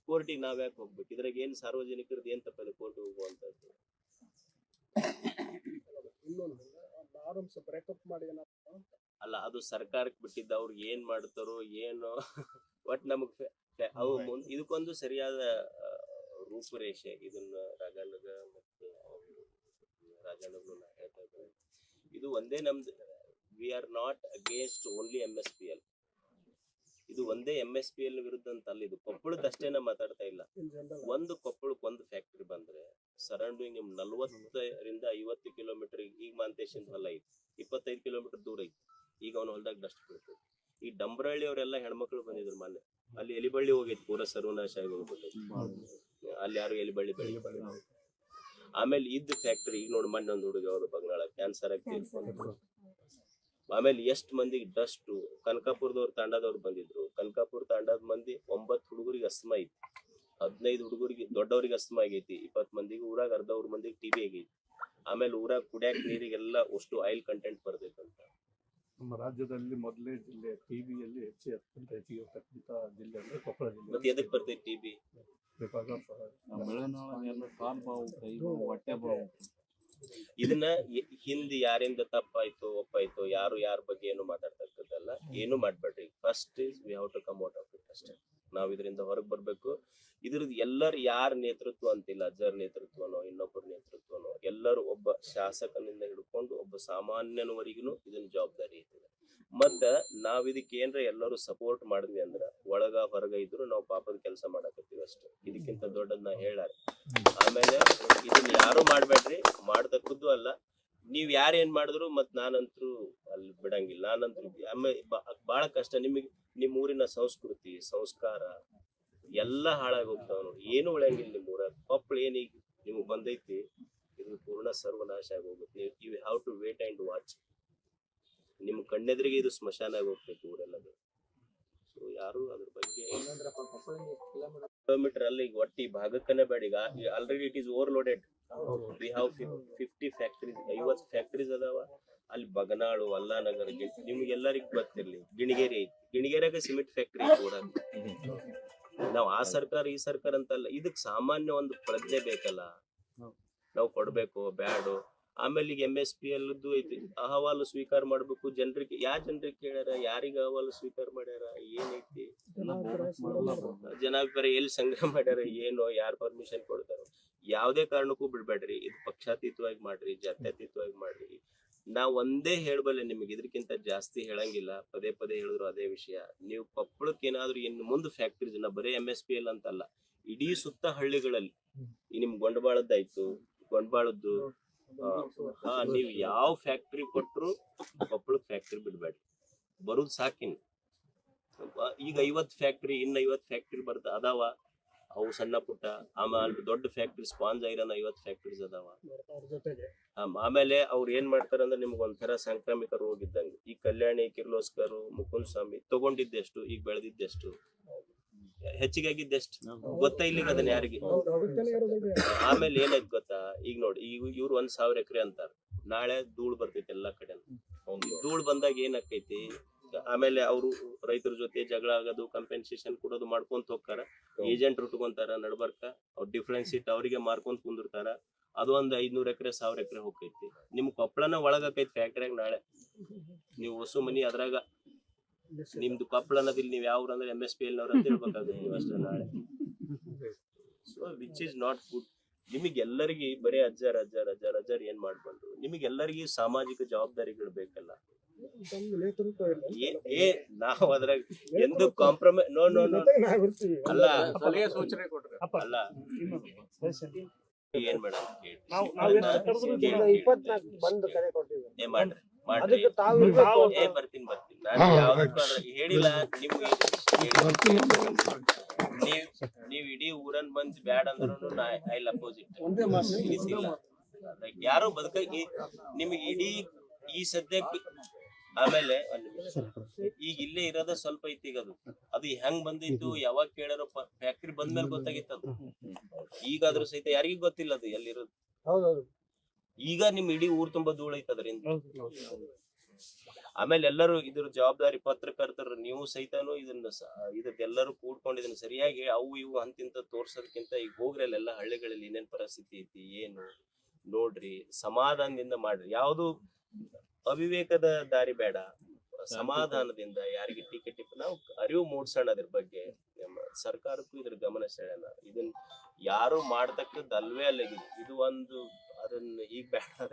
ಕೋರ್ಟಿಗೆ ನಾವ್ ಯಾಕೆ ಹೋಗ್ಬೇಕು? ಇದ್ರಾಗ ಏನ್ ಸಾರ್ವಜನಿಕರದ್ದು ಏನ್ ತಪ್ಪಲ್ಲ ಕೋರ್ಟ್ ಹೋಗುವಂತದ್ದು? ಅಲ್ಲ, ಅದು ಸರ್ಕಾರಕ್ಕೆ ಬಿಟ್ಟಿದ್ದ, ಅವ್ರಿಗೆ ಏನ್ ಮಾಡ್ತಾರೋ ಏನೋ. ಒಟ್ ನಮಗ್ ಅವು ಇದಕ್ಕೊಂದು ಸರಿಯಾದ ರೂಪುರೇಷೆ. ಇದನ್ನ ರಾಜಣ್ಣಗ ಮತ್ತೆ ರಾಜಣ್ಣಗಳು ಹೇಳ್ತಾ ಇದ್ದಾರೆ, ಇದು ಒಂದೇ ನಮ್ದು. We are not against only MSPL. ಇದು ಒಂದೇ MSPL ವಿರುದ್ಧ ಅಂತ ಅಲ್ಲ, ಇದು ಕೊಪ್ಪಳದಷ್ಟೇ ನಾ ಮಾತಾಡ್ತಾ ಇಲ್ಲ. ಒಂದು ಕೊಪ್ಪಳಕ್ಕೆ ಒಂದು ಫ್ಯಾಕ್ಟ್ರಿ ಬಂದ್ರೆ ಸರೌಂಡಿಂಗ್ ನಿಮ್ 40ರಿಂದ 50 ಕಿಲೋಮೀಟರ್, ಈಗ ಮಾಂತೇಶನ್ ಹೊಲ ಐತಿ 25 ಕಿಲೋಮೀಟರ್ ದೂರ ಐತಿ. ಈಗ ಅವನ ಹೊಲದಾಗ ಡಸ್ಟ್ ಬೀಳ್ತದೆ. ಈ ಡಂಬ್ರಳ್ಳಿ ಅವರೆಲ್ಲ ಹೆಣ್ಮಕ್ಳು ಬಂದಿದ್ರು ಮೊನ್ನೆ, ಅಲ್ಲಿ ಎಲಿಬಳ್ಳಿ ಹೋಗೈತಿ, ಪೂರ ಸರ್ವನಾಶ ಆಗಿ ಹೋಗ್ಬಿಟ್ಟೈತಿ. ಅಲ್ಲಿ ಯಾರು ಎಲಿಬಳ್ಳಿ ಬೆಳಿ. ಆಮೇಲೆ ಇದ್ದ ಫ್ಯಾಕ್ಟ್ರಿ ಈಗ ನೋಡಿ, ಮೊನ್ನೆ ಒಂದು ಹುಡುಗ ಅವ್ರು ಬಗ್ನಾಳ ಕ್ಯಾನ್ಸರ್ ಆಗಿ ತೀರ್ಕೊಂಡು. ಆಮೇಲೆ ಎಷ್ಟ್ ಮಂದಿಗೆ ಡಸ್ಟ್. ಕನಕಾಪುರದವ್ರು ತಾಂಡದವ್ರು ಬಂದಿದ್ರು. ಕನಕಾಪುರ ತಾಂಡದ ಮಂದಿ 9 ಹುಡುಗರಿಗೆ ಅಸ್ತಮಾ ಐತಿ, 15 ಹುಡುಗರಿಗೆ ದೊಡ್ಡವ್ರಿಗೆ ಅಸ್ತಮಾ ಆಗೈತಿ, 20 ಮಂದಿಗೆ ಊರಾಗ ಅರ್ಧ ಮಂದಿಗೆ TB ಆಗೈತಿ. ಆಮೇಲೆ ಊರಾಗ ಕುಡಿಯಾಕ ನೀರಿಗೆಲ್ಲ ಅಷ್ಟು ಆಯಿಲ್ ಕಂಟೆಂಟ್ ಬರ್ತೈತಂತ. ನಮ್ಮ ರಾಜ್ಯದಲ್ಲಿ ಮೊದಲೇ ಜಿಲ್ಲೆ TBಯಲ್ಲಿ ಹೆಚ್ಚಿಗೆ ಇರ್ತಕ್ಕಂಥ ಜಿಲ್ಲೆ ಅಂದ್ರೆ ಕೊಪ್ಪಳ ಜಿಲ್ಲೆ. ಮತ್ತೆ ಎದಕ್ ಬರ್ತೈತಿ TB? ಇದನ್ನ ಹಿಂದೆ ಯಾರಿಂದ ತಪ್ಪಾಯ್ತು ಒಪ್ಪಾಯ್ತು, ಯಾರು ಯಾರ ಬಗ್ಗೆ ಏನು ಮಾತಾಡ್ತಕ್ಕದ್ದಲ್ಲ, ಏನು ಮಾಡ್ಬೇಡ್ರಿ. First is we have to come out of it ಅಷ್ಟೇ. ನಾವ್ ಇದರಿಂದ ಹೊರಗೆ ಬರ್ಬೇಕು. ಇದ್ರದ್ದು ಎಲ್ಲರ ಯಾರ ನೇತೃತ್ವ ಅಂತಿಲ್ಲ, ಅಜ್ಜರ್ ನೇತೃತ್ವನೋ ಇನ್ನೊಬ್ಬರ ನೇತೃತ್ವನೋ, ಎಲ್ಲರೂ ಒಬ್ಬ ಶಾಸಕನಿಂದ ಹಿಡ್ಕೊಂಡು ಒಬ್ಬ ಸಾಮಾನ್ಯನವರೆಗೂ ಇದನ್ನ ಜವಾಬ್ದಾರಿ ಐತಿದೆ. ಮತ್ತ ನಾವ್ ಇದಕ್ಕೆ ಏನ್ರ ಎಲ್ಲರೂ ಸಪೋರ್ಟ್ ಮಾಡಿದ್ವಿ ಅಂದ್ರ ಒಳಗ ಹೊರಗ ಇದ್ರು ನಾವು ಪಾಪದ ಕೆಲಸ ಮಾಡಕತ್ತೀವಿ ಅಷ್ಟೇ. ಇದಕ್ಕಿಂತ ದೊಡ್ಡದ್ ನಾ ಹೇಳಾರ. ಆಮೇಲೆ ಇದನ್ನ ಯಾರು ಮಾಡ್ಬೇಡ್ರಿ, ಮಾಡ್ದಕ್ಕದ್ದು ಅಲ್ಲ. ನೀವ್ ಯಾರೇನ್ ಮಾಡಿದ್ರು ಮತ್ ನಾನಂತರೂ ಅಲ್ಲಿ ಬಿಡಂಗಿಲ್ಲ. ನಾನಂತರೂ ಆಮೇಲೆ ಬಾಳ ಕಷ್ಟ. ನಿಮ್ ಊರಿನ ಸಂಸ್ಕೃತಿ ಸಂಸ್ಕಾರ ಎಲ್ಲಾ ಹಾಳಾಗಿ ಹೋಗ್ತಾವ ನೋಡಿ, ಏನು ಉಳಿಯಂಗಿಲ್ಲ ನಿಮ್ ಊರಾಗ. ಕೊಪ್ಪಳ ಏನೀಗ ನಿಮ್ಗೆ ಬಂದೈತಿ, ಇದು ಪೂರ್ಣ ಸರ್ವನಾಶ ಆಗಿ ಹೋಗುತ್ತೆ. You have to wait and watch. ನಿಮ್ ಕಣ್ಣೆದ್ರಿಗೆ ಇದು ಸ್ಮಶಾನ ಆಗಿ ಹೋಗ್ತೈತಿ ಊರೆಲ್ಲದು. ಸೊ ಯಾರು ಅದ್ರ ಬಗ್ಗೆ ಕಿಲೋಮೀಟರ್ ಅಲ್ಲಿ ಈಗ ಒಟ್ಟಿ ಭಾಗಕ್ಕನೇ ಬೇಡ. ಈಗ already it is overloaded. We have 50 factories, 50 factories ಅದಾವ ಅಲ್ಲಿ. ಬಗನಾಳು, ಅಲ್ಲಾನಗರ, ನಿಮ್ಗೆಲ್ಲರಿಗೂ ಗೊತ್ತಿರ್ಲಿ, ಗಿಣಿಗೇರಿ ಐತಿ. ಗಿಣಿಗೇರಿಯಾಗ ಸಿಮೆಂಟ್ ಫ್ಯಾಕ್ಟರಿ ಊರಾಗ. ನಾವ್ ಆ ಸರ್ಕಾರ ಈ ಸರ್ಕಾರ ಅಂತಲ್ಲ, ಇದಕ್ ಸಾಮಾನ್ಯ ಒಂದು ಪ್ರಜ್ಞೆ ಬೇಕಲ್ಲ, ನಾವು ಕೊಡ್ಬೇಕು ಬ್ಯಾಡು. ಆಮೇಲೆ ಈಗ MSPL ಐತಿ, ಅಹವಾಲು ಸ್ವೀಕಾರ ಮಾಡ್ಬೇಕು. ಜನರಿಗೆ ಜನರಿಗೆ ಕೇಳ್ಯಾರ, ಯಾರಿಗ ಅಹವಾಲು ಸ್ವೀಕಾರ ಮಾಡ್ಯಾರ, ಏನೈತಿ ಜನಾಭಿಪ್ರಾಯ ಎಲ್ಲಿ ಸಂಗ್ರಹ ಮಾಡ್ಯಾರ, ಏನೋ ಯಾರು ಪರ್ಮಿಷನ್ ಕೊಡ್ತಾರ. ಯಾವ್ದೇ ಕಾರಣಕ್ಕೂ ಬಿಡ್ಬೇಡ್ರಿ. ಇದು ಪಕ್ಷಾತೀತವಾಗಿ ಮಾಡ್ರಿ, ಜಾತ್ಯತೀತವಾಗಿ ಮಾಡ್ರಿ. ನಾವ್ ಒಂದೇ ಹೇಳ್ಬಲ್ಲೆ ನಿಮಗೆ, ಇದಕ್ಕಿಂತ ಜಾಸ್ತಿ ಹೇಳಂಗಿಲ್ಲ. ಪದೇ ಪದೇ ಹೇಳಿದ್ರು ಅದೇ ವಿಷಯ. ನೀವು ಕೊಪ್ಪಳಕ್ಕೆ ಏನಾದ್ರು ಇನ್ನು ಮುಂದೆ ಫ್ಯಾಕ್ಟ್ರೀಸ್, ಬರೀ MSPL ಅಂತಲ್ಲ, ಇಡೀ ಸುತ್ತ ಹಳ್ಳಿಗಳಲ್ಲಿ ನಿಮ್ ಗೊಂಡಬಾಳದ್ದಾಯ್ತು, ಗೊಂಡಬಾಳದ್ದು ನೀವ್ ಯಾವ ಫ್ಯಾಕ್ಟ್ರಿ ಕೊಟ್ರು ಕೊಪ್ಪಳಕ್ ಫ್ಯಾಕ್ಟ್ರಿ ಬಿಡ್ಬೇಡ್ರಿ. ಬರುದ್ ಸಾಕಿನ್. ಈಗ 50 ಫ್ಯಾಕ್ಟ್ರಿ, ಇನ್ನ 50 ಫ್ಯಾಕ್ಟ್ರಿ ಅದಾವ. ಅವು ಸಣ್ಣ ಪುಟ್ಟ. ಆಮೇಲೆ ದೊಡ್ಡ ಫ್ಯಾಕ್ಟ್ರಿ ಸ್ಪಾಂಜ್ ಐರನ್ 50 ಫ್ಯಾಕ್ಟ್ರೀಸ್ ಅದಾವ. ಆಮೇಲೆ ಅವ್ರು ಏನ್ ಮಾಡ್ತಾರ ಅಂದ್ರೆ ನಿಮ್ಗೆ ಒಂಥರ ಸಾಂಕ್ರಾಮಿಕ ರೋಗ ಇದ್ದಂಗೆ. ಈ ಕಲ್ಯಾಣಿ, ಕಿರ್ಲೋಸ್ಕರ್, ಮುಕುಂದ್ ಸ್ವಾಮಿ ತಗೊಂಡಿದ್ದೆಷ್ಟು, ಈಗ ಬೆಳೆದಿದ್ದೆಷ್ಟು, ಹೆಚ್ಚಿಗೆ ಆಗಿದ್ದೆಷ್ಟು ಗೊತ್ತಾ ಇಲ್ಲಿಗೆ ಅದನ್ನ ಯಾರಿಗೆ? ಆಮೇಲೆ ಏನಾಯ್ತು ಗೊತ್ತಾ, ಈಗ ನೋಡಿ, ಈಗ ಇವ್ರು 1000 ಎಕರೆ ಅಂತಾರ, ನಾಳೆ ಧೂಳ್ ಬರ್ತೈತಿ ಎಲ್ಲಾ ಕಡೆ. ಧೂಳ್ ಬಂದಾಗ ಏನಾಕೈತಿ, ಆಮೇಲೆ ಅವರು ರೈತರ ಜೊತೆ ಜಗಳ ಆಗೋದು, ಕಂಪೆನ್ಸೇಷನ್ ಕೊಡೋದು ಮಾಡ್ಕೊಂತ ಹೋಗ್ತಾರ. ಏಜೆಂಟ್ ಉಟ್ಕೊಂತಾರ ನಡ್ಬರ್ಕ, ಅವ್ರ ಡಿಫ್ರೆನ್ಸ್ ಇಟ್ಟು ಅವರಿಗೆ ಮಾರ್ಕೊಂತ ಕುಂದಿರ್ತಾರ. ಅದು ಒಂದು 500 ಎಕರೆ 1000 ಎಕರೆ ಹೋಗ್ತೈತಿ. ನಿಮ್ ಕೊಪ್ಪಳನ ಒಳಗಾಕೈತಿ ಫ್ಯಾಕ್ಟ್ರಿಯಾಗ. ನಾಳೆ ನೀವು ಹೊಸ ಮನಿ ಅದ್ರಾಗ ನಿಮ್ದು ಕೊಪ್ಪಳ ಅನ್ನೋದಿಲ್ಲ. ನೀವ್ ಯಾವ ಅಂದ್ರೆ MSPL ನವ್ರ ಅಂತ ಹೇಳ್ಬೇಕಾಗುತ್ತೆ ನೀವು ಅಷ್ಟೇ ನಾಳೆ. So which is not good. ನಿಮಗೆಲ್ಲರಿಗೆ ಬರೀ ಅಜ್ಜರ್ ಏನ್ ಮಾಡ್ಬಂದ್ರು. ನಿಮಗೆಲ್ಲರಿಗೂ ಸಾಮಾಜಿಕ ಜವಾಬ್ದಾರಿಗಳು ಬೇಕಲ್ಲ. ನಾವು ಅದ್ರಾಗ ಎಂದು ಕಾಂಪ್ರಮೈಸ್ ಅಲ್ಲ ಅಲ್ಲ ಏನ್ ಮೇಡಮ್ ಮಾಡ್ರಿ ಬರ್ತೀನಿ ಹೇಳಿಲ್ಲ ನೀವ್ ಇಡೀ ಊರನ್ ಬಂದ್ ಬ್ಯಾಡ್ ಅಂದ್ರೂ ಐ ವಿಲ್ ಅಪೋಸ್ ಇಟ್. ಯಾರು ಬದುಕ ನಿಮ್ಗೆ ಇಡೀ ಈ ಸದ್ಯಕ್ಕೆ. ಆಮೇಲೆ ಈಗ ಇಲ್ಲೇ ಇರೋದ ಸ್ವಲ್ಪ ಐತಿ. ಈಗ ಅದು ಹೆಂಗ್ ಬಂದಿತ್ತು, ಯಾವಾಗ ಕೇಳಾರೋ, ಫ್ಯಾಕ್ಟ್ರಿ ಬಂದ್ಮೇಲೆ ಗೊತ್ತಾಗಿತ್ತು ಅದು. ಈಗಾದ್ರೂ ಸಹಿತ ಯಾರಿಗೂ ಗೊತ್ತಿಲ್ಲ ಅದು ಎಲ್ಲಿರೋದು. ಈಗ ನಿಮ್ ಇಡೀ ಊರ್ ತುಂಬಾ ಧೂಳ ಐತದ್ರಿಂದ. ಆಮೇಲೆ ಎಲ್ಲರೂ ಇದ್ರ ಜವಾಬ್ದಾರಿ ಪತ್ರಕರ್ತರು ನೀವು ಸಹಿತನು ಇದಕ್ಕೆಲ್ಲರೂ ಕೂಡ್ಕೊಂಡು ಇದನ್ನ ಸರಿಯಾಗಿ ಅವು ಇವು ಅಂತಿಂತ ತೋರ್ಸೋದಕ್ಕಿಂತ ಈಗ ಹೋಗ್ರಿ ಅಲ್ಲೆಲ್ಲ ಹಳ್ಳಿಗಳಲ್ಲಿ ಏನೇನ್ ಪರಿಸ್ಥಿತಿ ಐತಿ ಏನು ನೋಡ್ರಿ, ಸಮಾಧಾನದಿಂದ ಮಾಡ್ರಿ. ಯಾವುದು ಅವಿವೇಕದ ದಾರಿ ಬೇಡ, ಸಮಾಧಾನದಿಂದ ಯಾರಿಗೆ ಟಿಕೆಟ್ ನಾವು ಅರಿವು ಮೂಡ್ಸೋಣ ಅದ್ರ ಬಗ್ಗೆ. ನಮ್ಮ ಸರ್ಕಾರಕ್ಕೂ ಇದ್ರ ಗಮನ ಸೆಳೆಯೋಣ. ಇದನ್ನ ಯಾರು ಮಾಡ್ತಕ್ಕದ್ದು ಅಲ್ವೇ ಅಲ್ಲ. ಇದು ಒಂದು ಅದನ್ನ ಈಗ ಬೇಡ